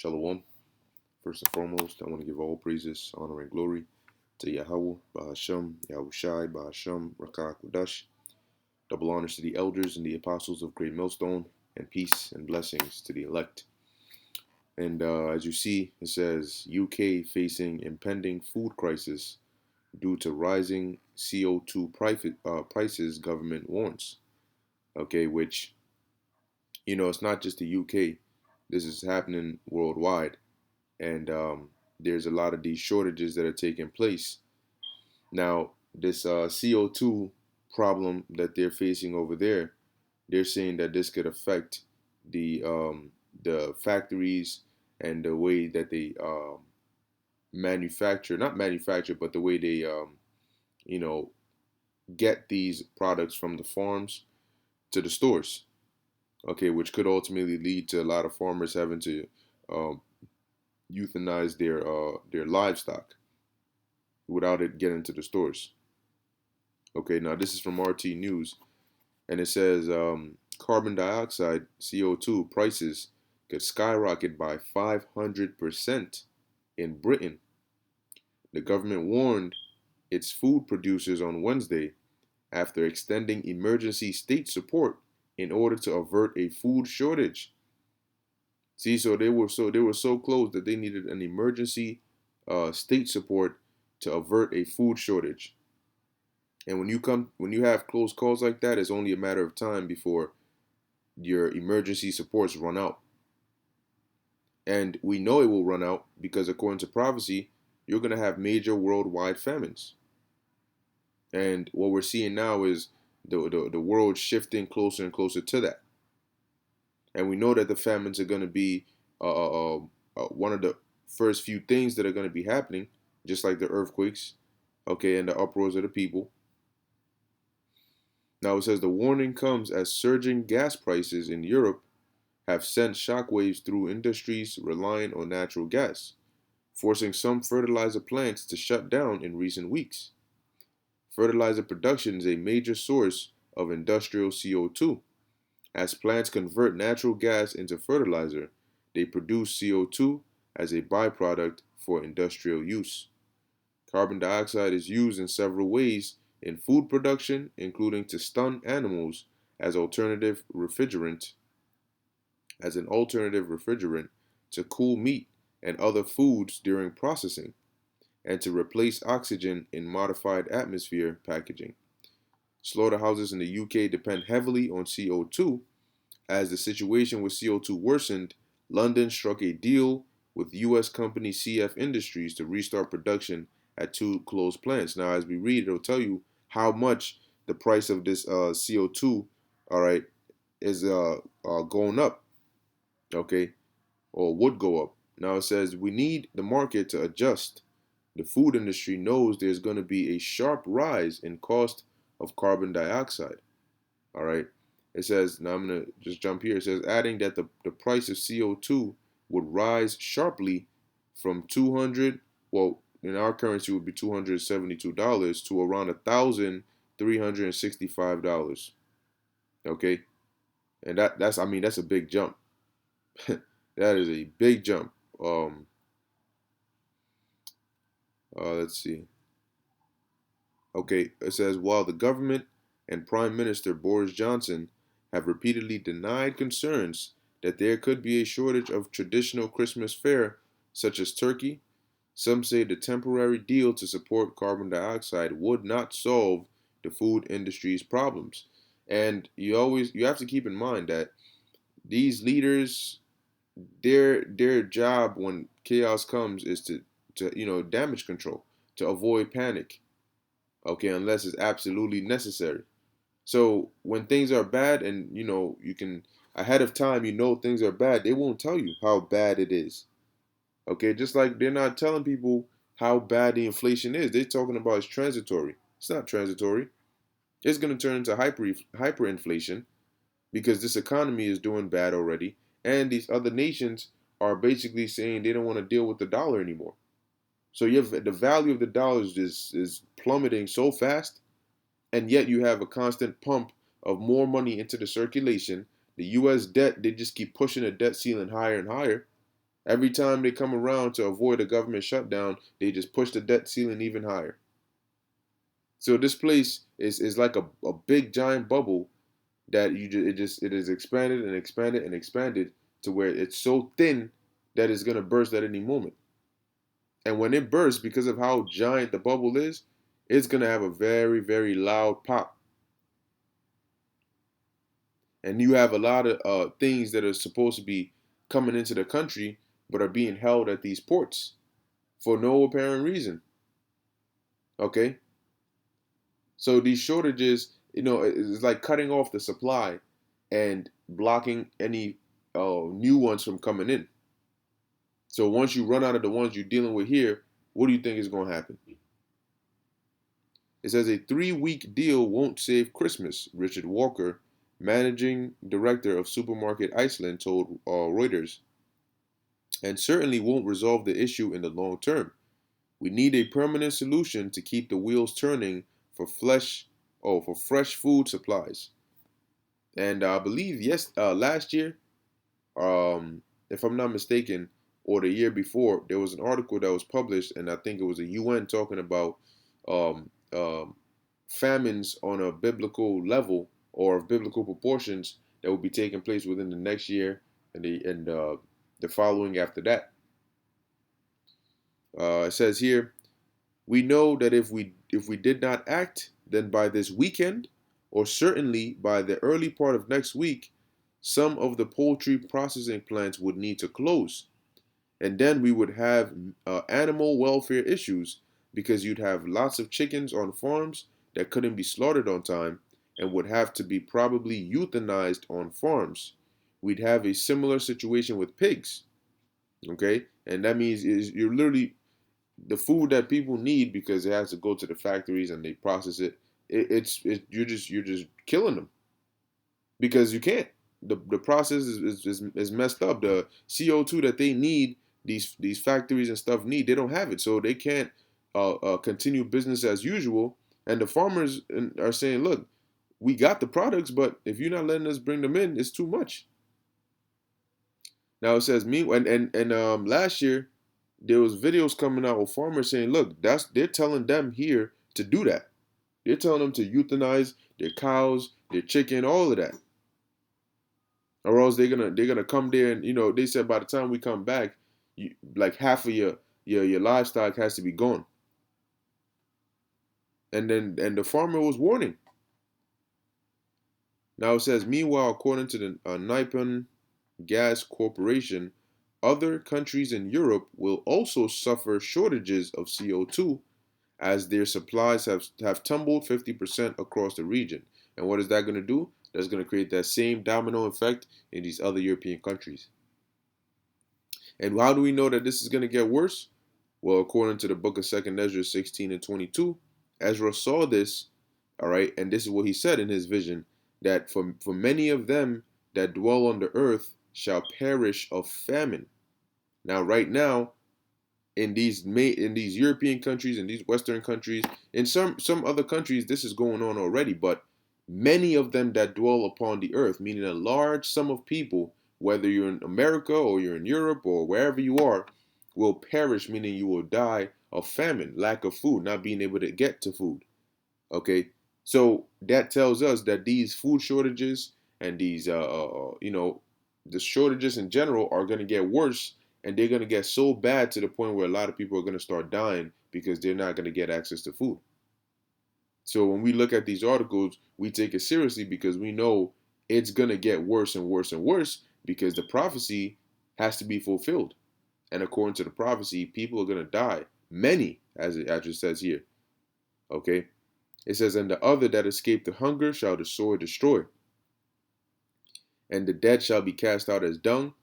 Shalom. First and foremost, I want to give all praises, honor, and glory to Yahweh, Bahasham, Yahushai, Bahasham, Rakah, Kudash. Double honors to the elders and the apostles of Great Millstone, and peace and blessings to the elect. And as you see, it says UK facing impending food crisis due to rising CO2 prices, government warns. Okay, which, it's not just the UK. This is happening worldwide. And there's a lot of these shortages that are taking place. Now, this CO2 problem that they're facing over there, they're saying that this could affect the factories and the way that they manufacture, not manufacture, but the way they you know get these products from the farms to the stores. Okay, which could ultimately lead to a lot of farmers having to um, euthanize their livestock without it getting to the stores. Okay, now this is from RT News, and it says carbon dioxide (CO2) prices could skyrocket by 500% in Britain. The government warned its food producers on Wednesday after extending emergency state support in order to avert a food shortage. See, so they were so close that they needed an emergency state support to avert a food shortage. And when you have close calls like that, it's only a matter of time before your emergency supports run out. And we know it will run out because according to prophecy, you're going to have major worldwide famines. And what we're seeing now is the world shifting closer and closer to that. And we know that the famines are going to be one of the first few things that are going to be happening, just like the earthquakes, okay, and the uproars of the people. Now it says the warning comes as surging gas prices in Europe have sent shockwaves through industries relying on natural gas, forcing some fertilizer plants to shut down in recent weeks. Fertilizer production is a major source of industrial CO2. As plants convert natural gas into fertilizer, they produce CO2 as a byproduct for industrial use. Carbon dioxide is used in several ways in food production, including to stun animals as an alternative refrigerant to cool meat and other foods during processing, and to replace oxygen in modified atmosphere packaging. Slaughterhouses in the UK depend heavily on CO2. As the situation with CO2 worsened, London struck a deal with US company CF Industries to restart production at two closed plants. Now, as we read, it'll tell you how much the price of this CO2, all right, is going up, okay, or would go up. Now it says we need the market to adjust. The food industry knows there's going to be a sharp rise in cost of carbon dioxide. All right. It says, now I'm going to just jump here. It says, adding that the price of CO2 would rise sharply from 200, well, in our currency would be $272 to around $1,365. Okay. And that's a big jump. That is a big jump. Um, let's see. Okay, it says while the government and Prime Minister Boris Johnson have repeatedly denied concerns that there could be a shortage of traditional Christmas fare such as turkey, some say the temporary deal to support carbon dioxide would not solve the food industry's problems. And you have to keep in mind that these leaders, their job when chaos comes is to damage control, to avoid panic, okay, unless it's absolutely necessary. So when things are bad and you can ahead of time things are bad, they won't tell you how bad it is. Okay, just like they're not telling people how bad the inflation is. They're talking about it's transitory. It's not transitory. It's going to turn into hyperinflation because this economy is doing bad already, and these other nations are basically saying they don't want to deal with the dollar anymore. So you have the value of the dollar is plummeting so fast, and yet you have a constant pump of more money into the circulation. The U.S. debt, they just keep pushing the debt ceiling higher and higher. Every time they come around to avoid a government shutdown, they just push the debt ceiling even higher. So this place is like a big giant bubble that it is expanded and expanded and expanded to where it's so thin that it's gonna burst at any moment. And when it bursts, because of how giant the bubble is, it's gonna have a very, very loud pop. And you have a lot of things that are supposed to be coming into the country, but are being held at these ports for no apparent reason. Okay, so these shortages, it's like cutting off the supply and blocking any new ones from coming in. So once you run out of the ones you're dealing with here, what do you think is going to happen? It says a 3-week deal won't save Christmas, Richard Walker, managing director of Supermarket Iceland, told Reuters, and certainly won't resolve the issue in the long term. We need a permanent solution to keep the wheels turning for for fresh food supplies. And I believe last year, if I'm not mistaken, or the year before, there was an article that was published, and I think it was a UN talking about um, um, famines on a biblical level or of biblical proportions that will be taking place within the next year and the following after that. It says here, we know that if we did not act, then by this weekend, or certainly by the early part of next week, some of the poultry processing plants would need to close. And then we would have animal welfare issues because you'd have lots of chickens on farms that couldn't be slaughtered on time and would have to be probably euthanized on farms. We'd have a similar situation with pigs. Okay, and that means you're literally the food that people need because it has to go to the factories and they process it. You're just killing them because you can't. The process is messed up. The CO2 that they need, these factories and stuff need, they don't have it, so they can't continue business as usual. And the farmers are saying, look, we got the products, but if you're not letting us bring them in, it's too much. Now it says me and last year there was videos coming out with farmers saying, look, they're telling them here to do that. They're telling them to euthanize their cows, their chicken, all of that, or else they're gonna come there and they said by the time we come back, like half of your livestock has to be gone. And the farmer was warning. Now it says, meanwhile, according to the Nippon Gas Corporation, other countries in Europe will also suffer shortages of CO2 as their supplies have tumbled 50% across the region. And what is that going to do? That's going to create that same domino effect in these other European countries. And how do we know that this is going to get worse? Well, according to the book of 2nd Ezra 16 and 22, Ezra saw this, all right, and this is what he said in his vision, that for many of them that dwell on the earth shall perish of famine. Now, right now, in these European countries, in these Western countries, in some other countries, this is going on already. But many of them that dwell upon the earth, meaning a large sum of people, whether you're in America or you're in Europe or wherever you are, will perish, meaning you will die of famine, lack of food, not being able to get to food. Okay, so that tells us that these food shortages and these, the shortages in general are going to get worse, and they're going to get so bad to the point where a lot of people are going to start dying because they're not going to get access to food. So when we look at these articles, we take it seriously because we know it's going to get worse and worse and worse because the prophecy has to be fulfilled. And according to the prophecy, people are going to die. Many, as it actually says here. Okay. It says, and the other that escape the hunger shall the sword destroy, and the dead shall be cast out as dung,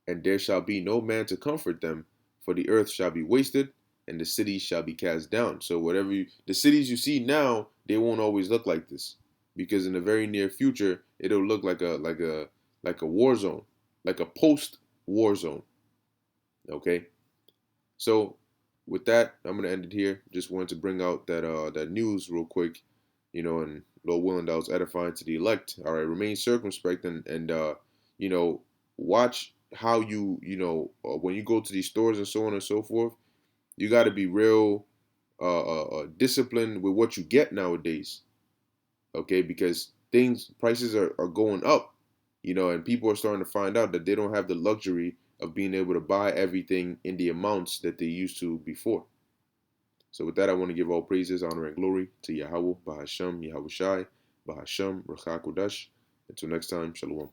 and there shall be no man to comfort them, for the earth shall be wasted, and the cities shall be cast down. So the cities you see now, they won't always look like this, because in the very near future, it'll look like a war zone, like a post war zone. Okay, so with that, I'm gonna end it here. Just wanted to bring out that news real quick, and Lord willing, that was edifying to the elect. All right, remain circumspect and watch how when you go to these stores and so on and so forth, you got to be real disciplined with what you get nowadays. Okay, because things prices are going up, and people are starting to find out that they don't have the luxury of being able to buy everything in the amounts that they used to before. So with that, I want to give all praises, honor, and glory to Yahweh, Bahasham, Yahweh Shai, Bahasham, Ruach HaKodesh. Until next time, Shalom.